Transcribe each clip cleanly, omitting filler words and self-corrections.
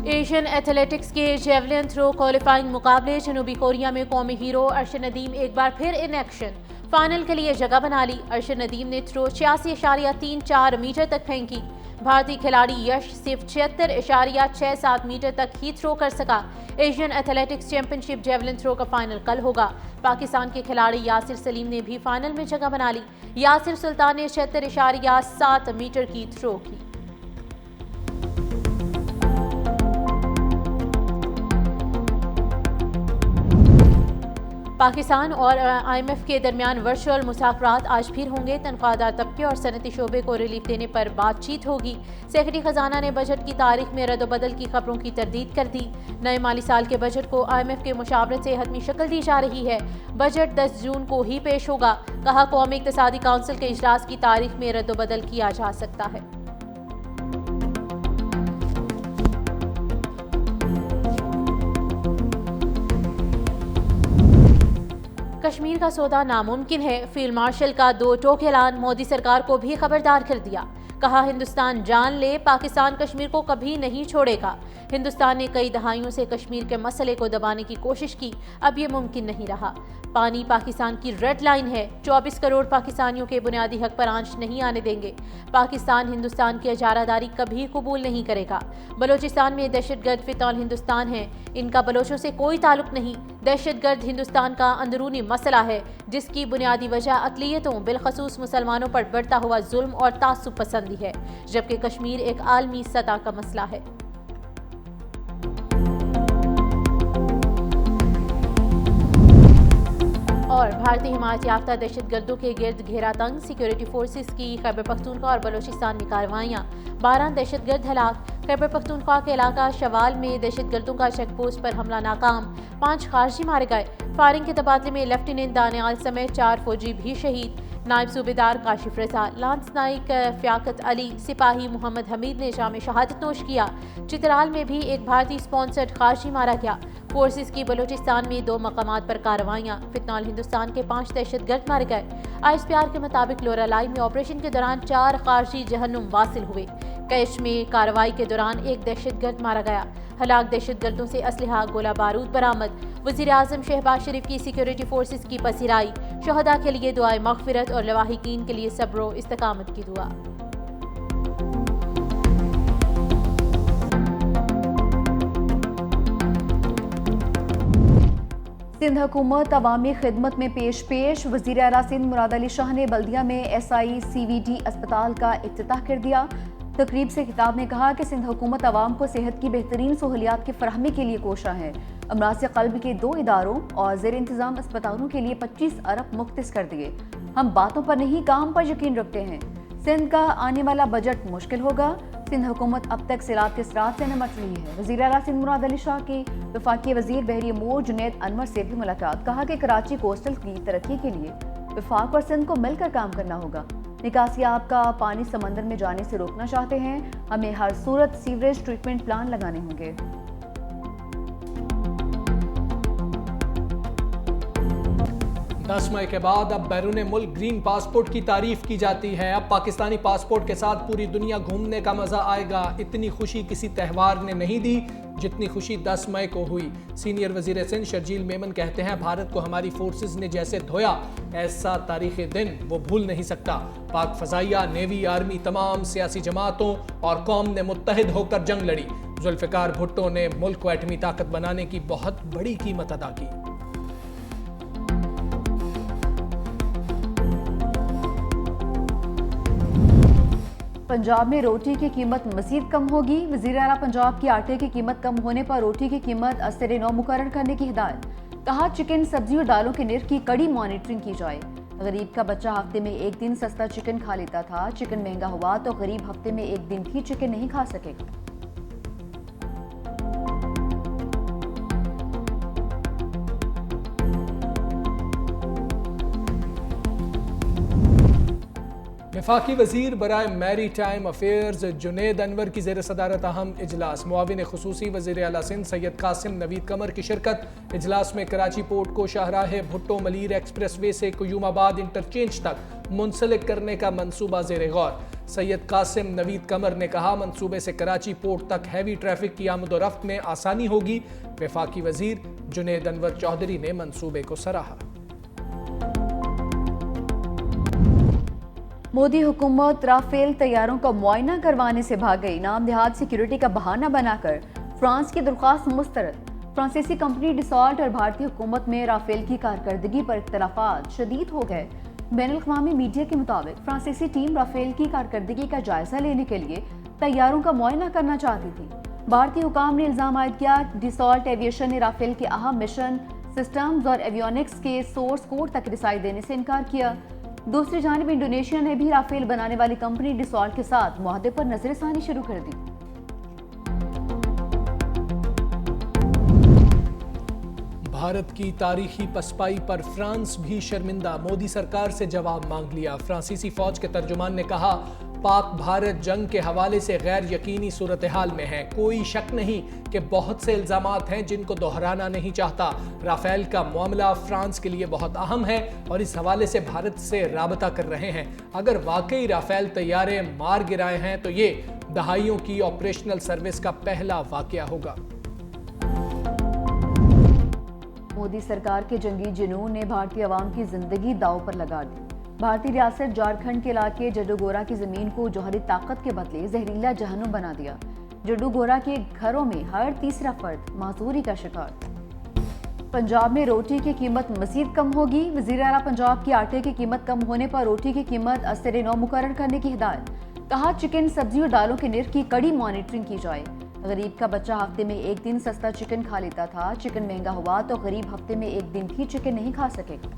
Asian athletics के javelin throw qualifying मुकाबले जनूबी कोरिया में कौमी हीरो अरशद नदीम एक बार फिर इन एक्शन। फाइनल के लिए जगह बना ली। अरशद नदीम ने थ्रो 86.34 मीटर तक फेंकी। भारतीय खिलाड़ी यश सिर्फ 76.67 मीटर तक ही थ्रो कर सका। Asian athletics championship javelin throw का फाइनल कल होगा। पाकिस्तान के खिलाड़ी यासिर सलीम ने भी फाइनल में जगह बना ली। यासिर सुल्तान ने 76.7 मीटर की थ्रो की। पाकिस्तान और IMF के दरमियान वर्चुअल मुज़ाकरात आज फिर होंगे। तनख्वाहदार तबके और सनती शोबे को रिलीफ देने पर बातचीत होगी। सेक्रेटरी खजाना ने बजट की तारीख में रद्द-बदल की खबरों की तरदीद कर दी। नए माली साल के बजट को IMF के मुशावरत से हतमी शक्ल दी जा रही है। बजट 10 जून को ही पेश होगा। कहा, कौमी इक़्तिसादी काउंसिल के इजलास की तारीख में रद्द-बदल किया जा सकता है। कश्मीर का सौदा नामुमकिन है। फील्ड मार्शल का 2 टोक ऐलान। मोदी सरकार को भी खबरदार कर दिया। कहा, हिंदुस्तान जान ले, पाकिस्तान कश्मीर को कभी नहीं छोड़ेगा। हिंदुस्तान ने कई दहाइयों से कश्मीर के मसले को दबाने की कोशिश की, अब ये मुमकिन नहीं रहा। पानी पाकिस्तान की रेड लाइन है। 24 करोड़ पाकिस्तानियों के बुनियादी हक पर आंच नहीं आने देंगे। पाकिस्तान हिंदुस्तान की इजारादारी कभी कबूल नहीं करेगा। बलोचिस्तान में दहशतगर्द फितौल हिंदुस्तान है, इनका बलोचों से कोई ताल्लुक नहीं। दहशतगर्द हिंदुस्तान का अंदरूनी मसला है, जिसकी बुनियादी वजह अक़लियतों बिलखसूस मुसलमानों पर बढ़ता हुआ जुल्म और तासुब पसंदी है, जबकि कश्मीर एक आलमी सतह का मसला है। और भारतीय हिमायत याफ्ता दहशतगर्दों के गिर्द घेरा तंग। सिक्योरिटी फोर्सेस की खैबर पख्तूनख्वा और बलोचिस्तान में कार्रवाइयाँ। 12 दहशतगर्द हलाक। खैबर पख्तूनख्वा के इलाका शवाल में दहशतगर्दों का चेक पोस्ट पर हमला नाकाम। 5 खारजी मारे गए। फायरिंग के तबादले में लेफ्टिनेंट दानियाल समेत 4 फौजी भी शहीद। नायब सूबेदार काशिफ रजा, लांस नाइक फ़ियाकत अली, सिपाही मोहम्मद हमीद ने जाम शहादत नोश किया। चित्राल में भी एक भारतीय स्पॉन्सर्ड खारजी मारा गया। फोर्सेस की बलोचिस्तान में 2 मकामात पर कार्रवाइयाँ। फितनॉल हिंदुस्तान के 5 दहशतगर्द मारे गए। ISPR के मुताबिक लोरालाई में ऑपरेशन के दौरान 4 खारजी जहन्नुम वासिल हुए। कैश में कार्रवाई के दौरान एक दहशतगर्द मारा गया। हलाक दहशतगर्दों से असलहा गोला बारूद बरामद। वज़ीर आज़म शहबाज शरीफ की सिक्योरिटी फोर्सेस की पसीराई। शहदा के लिए दुआए मग़फ़िरत और लवाहिकीन के लिए सब्र व इस्तकामत की दुआ। सिंध हुकूमत अवामी खिदमत में पेश। वज़ीर आला सिंध मुराद अली शाह ने बल्दिया में SICVD अस्पताल का इफ्तिताह कर दिया। तकरीब से खिताब में कहा कि सिंध हुकूमत अवाम को सेहत की बेहतरीन सहूलियात की फराहमी के लिए कोशा है। अमराज क़ल्ब के 2 इदारों और ज़ेर इंतज़ाम अस्पतालों के लिए 25 अरब मुख्तस कर दिए। हम बातों पर नहीं, काम पर यकीन रखते हैं। सिंध का आने वाला बजट मुश्किल होगा। सिंध हुकूमत अब तक सैलाब के असरात से निमट रही है। वज़ीर आला सिंध मुराद अली शाह की वफाकी वज़ीर बहरी अमूर जुनैद अनवर से भी मुलाकात। कहा कि कराची कोस्टल की तरक्की के लिए वफाक और सिंध को मिलकर काम करना होगा। निकासियाब का पानी समंदर में जाने से रोकना चाहते हैं। हमें हर सूरत सीवरेज ट्रीटमेंट प्लान लगाने होंगे। 10 मई के बाद अब बैरून मुल्क ग्रीन पासपोर्ट की तारीफ की जाती है। अब पाकिस्तानी पासपोर्ट के साथ पूरी दुनिया घूमने का मजा आएगा। इतनी खुशी किसी त्यौहार ने नहीं दी जितनी खुशी 10 मई को हुई। सीनियर वजीर सिंध शर्जील मेमन कहते हैं, भारत को हमारी फोर्सेस ने जैसे धोया, ऐसा तारीखी दिन वो भूल नहीं सकता। पाक फजाइया, नेवी, आर्मी, तमाम सियासी जमातों और कौम ने मुत्तहिद होकर जंग लड़ी। जुल्फ़िकार भुट्टो ने मुल्क को एटमी ताकत बनाने की बहुत बड़ी कीमत अदा की। पंजाब में रोटी की कीमत मज़ीद कम होगी। वज़ीर आला पंजाब की आटे की कीमत कम होने पर रोटी की कीमत असर नौ मुकर्रर करने की हिदायत। कहा, चिकन, सब्जी और दालों के निर्ख की कड़ी मॉनिटरिंग की जाए। गरीब का बच्चा हफ्ते में 1 दिन सस्ता चिकन खा लेता था। चिकन महंगा हुआ तो गरीब हफ्ते में 1 दिन भी चिकन नहीं खा सकेगा। वफाकी वज़ीर बराए maritime affairs Junaid Anwar की ज़ेर सदारत अहम इजलास। मुआविन खुसूसी वज़ीर आला सिंध सैयद कासिम नवीद कमर की शिरकत। इजलास में कराची पोर्ट को शाहराह भुट्टो मलीर एक्सप्रेस वे से क्यूमाबाद इंटरचेंज तक मुंसलिक करने का मंसूबा ज़ेर गौर। सैयद कासिम नवीद कमर ने कहा, मंसूबे से कराची पोर्ट तक हैवी ट्रैफिक की आमदोरफ्त में आसानी होगी। वफाकी वजीर जुनेद अनवर चौधरी ने मंसूबे को सराहा। मोदी हुकूमत राफेल तैयारों का मुआयना करवाने से भाग गई। नाम देहात सिक्योरिटी का बहाना बनाकर फ्रांस की दरख्वास्त मुस्तरद। फ्रांसीसी कंपनी डिसॉल्ट और भारतीय हुकूमत में राफेल की कारकर्दगी पर इख्तलाफात शदीद हो गए। बैनुल-अक़वामी मीडिया के मुताबिक फ्रांसीसी टीम राफेल की कारकर्दगी का जायजा लेने के लिए तैयारों का मुआयना करना चाहती थी। भारतीय हुकाम ने इल्जाम आयद किया, डिसॉल्ट एविएशन ने राफेल के अहम मिशन सिस्टम्स और एवियोनिक्स के सोर्स कोड तक रसाई देने से इनकार किया। दूसरी जानिब इंडोनेशिया ने भी राफेल बनाने वाली कंपनी डिसॉल्ट के साथ मुआहदे पर नजरसानी शुरू कर दी। भारत की तारीखी पसपाई पर फ्रांस भी शर्मिंदा। मोदी सरकार से जवाब मांग लिया। फ्रांसीसी फौज के तर्जुमान ने कहा, पाक भारत जंग के हवाले से गैर यकीनी सूरत हाल में है। कोई शक नहीं कि बहुत से इल्जामात हैं जिनको दोहराना नहीं चाहता। राफेल का मामला फ्रांस के लिए बहुत अहम है और इस हवाले से भारत से राबता कर रहे हैं। अगर वाकई राफेल तैयारे मार गिराए हैं तो ये दहाइयों की ऑपरेशनल सर्विस का पहला वाकया होगा। मोदी सरकार के जंगी जुनून ने भारतीय अवाम की जिंदगी दांव पर लगा दी। भारतीय रियासत झारखंड के इलाके जड्डूगोरा की जमीन को जौहरी ताकत के बदले जहरीला जहन्नुम बना दिया। जड्डूगोरा के घरों में हर तीसरा फर्द माजूरी का शिकार। पंजाब में रोटी की कीमत मजीद कम होगी। वजीर आला पंजाब की आटे की कीमत कम होने पर रोटी की कीमत असर-ए-नौ मुकर्रर करने की हिदायत। कहा, चिकन, सब्जी और दालों के निर्ख की कड़ी मॉनिटरिंग की जाए। गरीब का बच्चा हफ्ते में एक दिन सस्ता चिकन खा लेता था। चिकन महंगा हुआ तो गरीब हफ्ते में एक दिन भी चिकन नहीं खा सकेगा।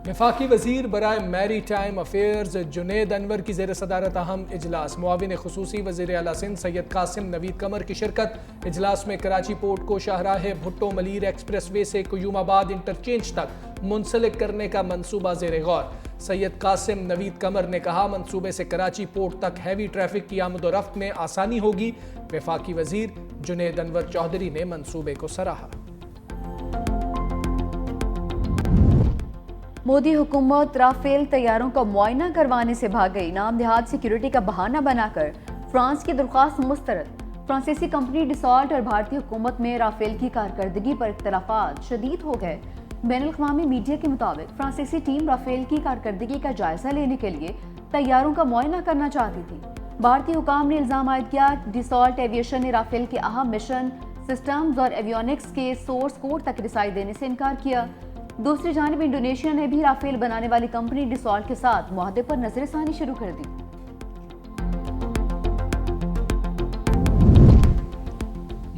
वफाकी वजीर बराए maritime affairs Junaid Anwar की ज़ेर सदारत अहम इजलास। मुआविन खुसूसी वज़ीर आला सिंध सैयद कासिम नवीद कमर की शिरकत। इजलास में कराची पोर्ट को शाहराह भुट्टो मलीर एक्सप्रेस वे से कुयूमाबाद इंटरचेंज तक मुंसलिक करने का मंसूबा ज़ेर गौर। सैयद कासिम नवीद कमर ने कहा, मंसूबे से कराची पोर्ट तक हैवी ट्रैफिक की आमदोरफ्त में आसानी होगी। वफाकी वजीर जुनेद अनवर चौधरी ने मंसूबे को सराहा। मोदी हुकूमत राफेल तैयारों का मुआयना करवाने से भाग गई। नाम देहात सिक्योरिटी का बहाना बनाकर फ्रांस की दरख्वास्त मुस्तरद। फ्रांसीसी कंपनी डिसॉल्ट और भारतीय हुकूमत में राफेल की कारकर्दगी पर इख्तलाफात शदीद हो गए। बैनुल-अक़वामी मीडिया के मुताबिक फ्रांसीसी टीम राफेल की कारकर्दगी का जायजा लेने के लिए तैयारों का मुआयना करना चाहती थी। भारतीय हुकाम ने इल्जाम आयद किया, डिसॉल्ट एविएशन ने राफेल के अहम मिशन सिस्टम्स और एवियोनिक्स के सोर्स कोड तक रसाई देने से इनकार किया। दूसरी जानिब इंडोनेशिया ने भी राफेल बनाने वाली कंपनी डिसॉल्ट के साथ मुआहदे पर नजरसानी शुरू कर दी।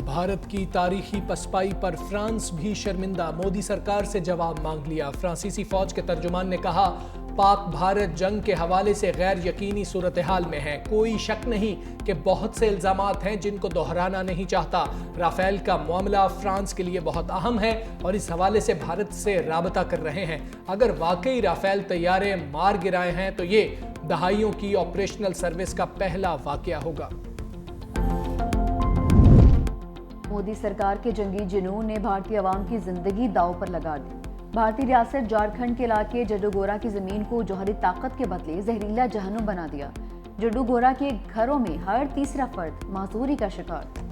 भारत की तारीखी पसपाई पर फ्रांस भी शर्मिंदा। मोदी सरकार से जवाब मांग लिया। फ्रांसीसी फौज के तर्जुमान ने कहा, पाक भारत जंग के हवाले से गैर यकीनी सूरत हाल में है। कोई शक नहीं कि बहुत से इल्जामात हैं जिनको दोहराना नहीं चाहता। राफेल का मामला फ्रांस के लिए बहुत अहम है और इस हवाले से भारत से राबता कर रहे हैं। अगर वाकई राफेल तैयारे मार गिराए हैं तो ये दहाइयों की ऑपरेशनल सर्विस का पहला वाकया होगा। मोदी सरकार के जंगी जुनून ने भारतीय अवाम की जिंदगी दांव पर लगा दी। भारतीय रियासत झारखंड के इलाके जड्डूगोरा की जमीन को जौहरी ताकत के बदले जहरीला जहन्नुम बना दिया। जड्डूगोरा के घरों में हर तीसरा फर्द माजूरी का शिकार।